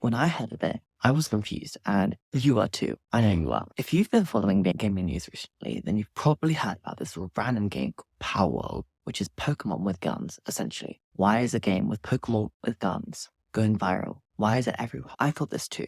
When I heard of it, I was confused, and you are too. I know you are. If you've been following gaming news recently, then you've probably heard about this random game called Palword, which is Pokemon with guns, essentially. Why is a game with Pokemon with guns going viral? Why is it everywhere? I thought this too.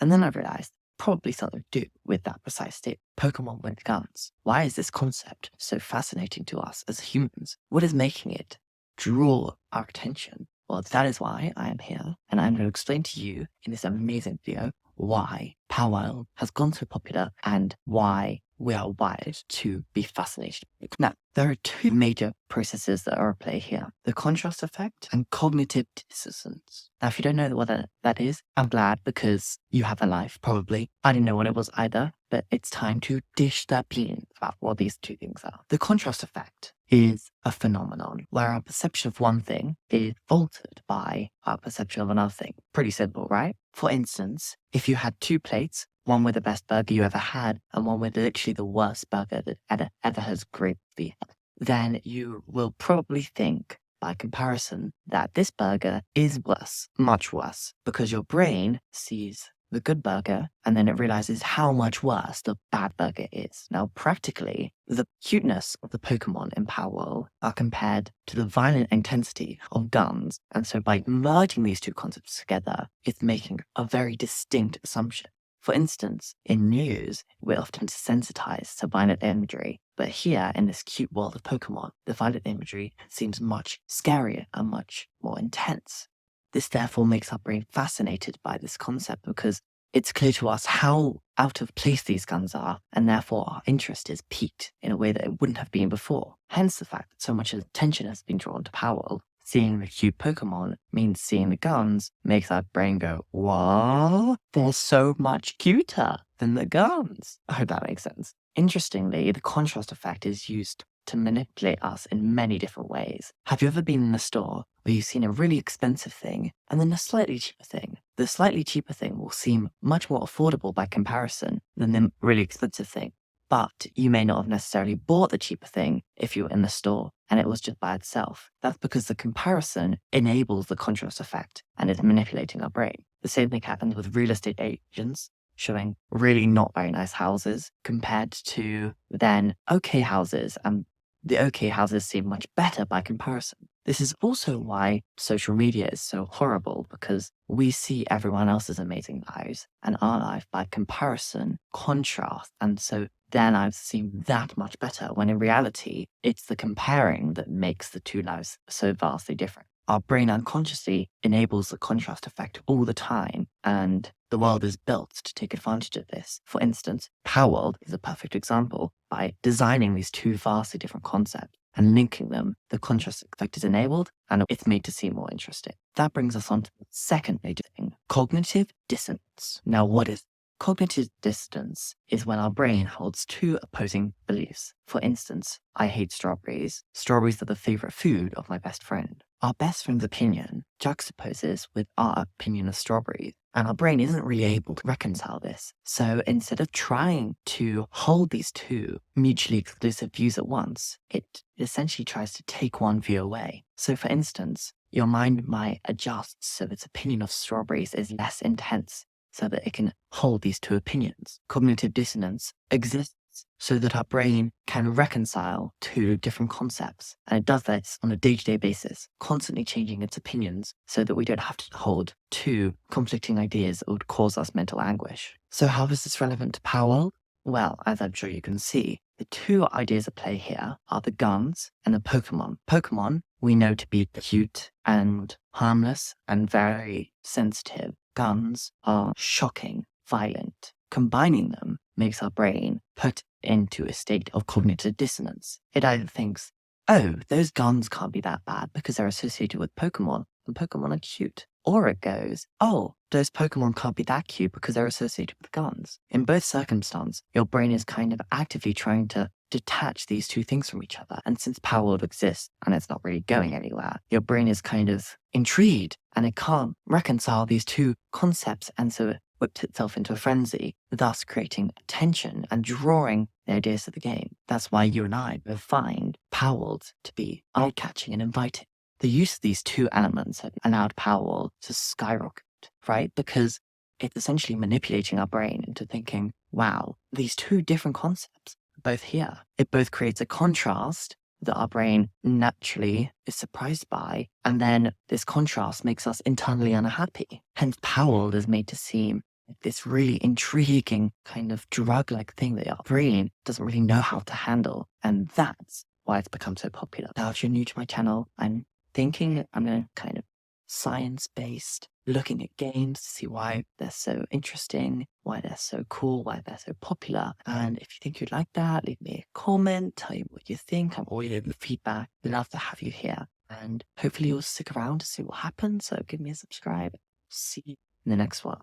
And then I realized probably something to do with that precise state. Pokemon with guns. Why is this concept so fascinating to us as humans? What is making it draw our attention? Well, that is why I am here, and I'm going to explain to you in this amazing video why Palword has gone so popular and why we are wired to be fascinated. Now, there are two major processes that are at play here: the contrast effect and cognitive dissonance. Now, if you don't know what that is, I'm glad, because you have a life, probably. I didn't know what it was either, but it's time to dish that bean about what these two things are. The contrast effect is a phenomenon where our perception of one thing is altered by our perception of another thing. Pretty simple, right? For instance, if you had two plates, one with the best burger you ever had and one with literally the worst burger that ever has graped the earth, then you will probably think, by comparison, that this burger is worse, much worse, because your brain sees the good burger and then it realizes how much worse the bad burger is. Now, practically, the cuteness of the Pokemon in Palword are compared to the violent intensity of guns, and so by merging these two concepts together, it's making a very distinct assumption. For instance, in news, we're often desensitized to violent imagery, but here in this cute world of Pokemon, the violent imagery seems much scarier and much more intense. This therefore makes our brain fascinated by this concept because it's clear to us how out of place these guns are, and therefore our interest is piqued in a way that it wouldn't have been before. Hence the fact that so much attention has been drawn to Palword. Seeing the cute Pokemon means seeing the guns makes our brain go, what? They're so much cuter than the guns. I hope that makes sense. Interestingly, the contrast effect is used to manipulate us in many different ways. Have you ever been in a store where you've seen a really expensive thing and then a slightly cheaper thing? The slightly cheaper thing will seem much more affordable by comparison than the really expensive thing. But you may not have necessarily bought the cheaper thing if you were in the store and it was just by itself. That's because the comparison enables the contrast effect and is manipulating our brain. The same thing happens with real estate agents showing really not very nice houses compared to then okay houses, and the okay houses seem much better by comparison. This is also why social media is so horrible, because we see everyone else's amazing lives and our life by comparison, contrast, and so their lives seem that much better, when in reality, it's the comparing that makes the two lives so vastly different. Our brain unconsciously enables the contrast effect all the time, and the world is built to take advantage of this. For instance, Palword is a perfect example. By designing these two vastly different concepts and linking them, the contrast effect is enabled and it's made to seem more interesting. That brings us on to the second major thing, cognitive dissonance. Now, what is cognitive dissonance? Is when our brain holds two opposing beliefs. For instance, I hate strawberries. Strawberries are the favorite food of my best friend. Our best friend's opinion juxtaposes with our opinion of strawberries, and our brain isn't really able to reconcile this. So instead of trying to hold these two mutually exclusive views at once, it essentially tries to take one view away. So for instance, your mind might adjust so its opinion of strawberries is less intense, so that it can hold these two opinions. Cognitive dissonance exists so that our brain can reconcile two different concepts. And it does this on a day-to-day basis, constantly changing its opinions so that we don't have to hold two conflicting ideas that would cause us mental anguish. So how is this relevant to Palword? Well, as I'm sure you can see, the two ideas at play here are the guns and the Pokemon. Pokemon we know to be cute and harmless and very sensitive. Guns are shocking, violent. Combining them makes our brain put into a state of cognitive dissonance. It either thinks, oh, those guns can't be that bad because they're associated with Pokemon, and Pokemon are cute. Or it goes, oh, those Pokemon can't be that cute because they're associated with guns. In both circumstances, your brain is kind of actively trying to detach these two things from each other. And since Palword exists and it's not really going anywhere, your brain is kind of intrigued and it can't reconcile these two concepts, and so it whips itself into a frenzy, thus creating tension and drawing the ideas of the game. That's why you and I both find Palword to be eye-catching and inviting. The use of these two elements have allowed Palword to skyrocket right? Because it's essentially manipulating our brain into thinking, wow, these two different concepts are both here. It both creates a contrast that our brain naturally is surprised by. And then this contrast makes us internally unhappy. Hence, Powell is made to seem like this really intriguing kind of drug-like thing that our brain doesn't really know how to handle. And that's why it's become so popular. Now, if you're new to my channel, I'm thinking that I'm going to kind of science-based, looking at games to see why they're so interesting, why they're so cool, why they're so popular. And if you think you'd like that, leave me a comment, tell me what you think. I'm always open for feedback. Love to have you here. And hopefully you'll stick around to see what happens. So give me a subscribe. See you in the next one.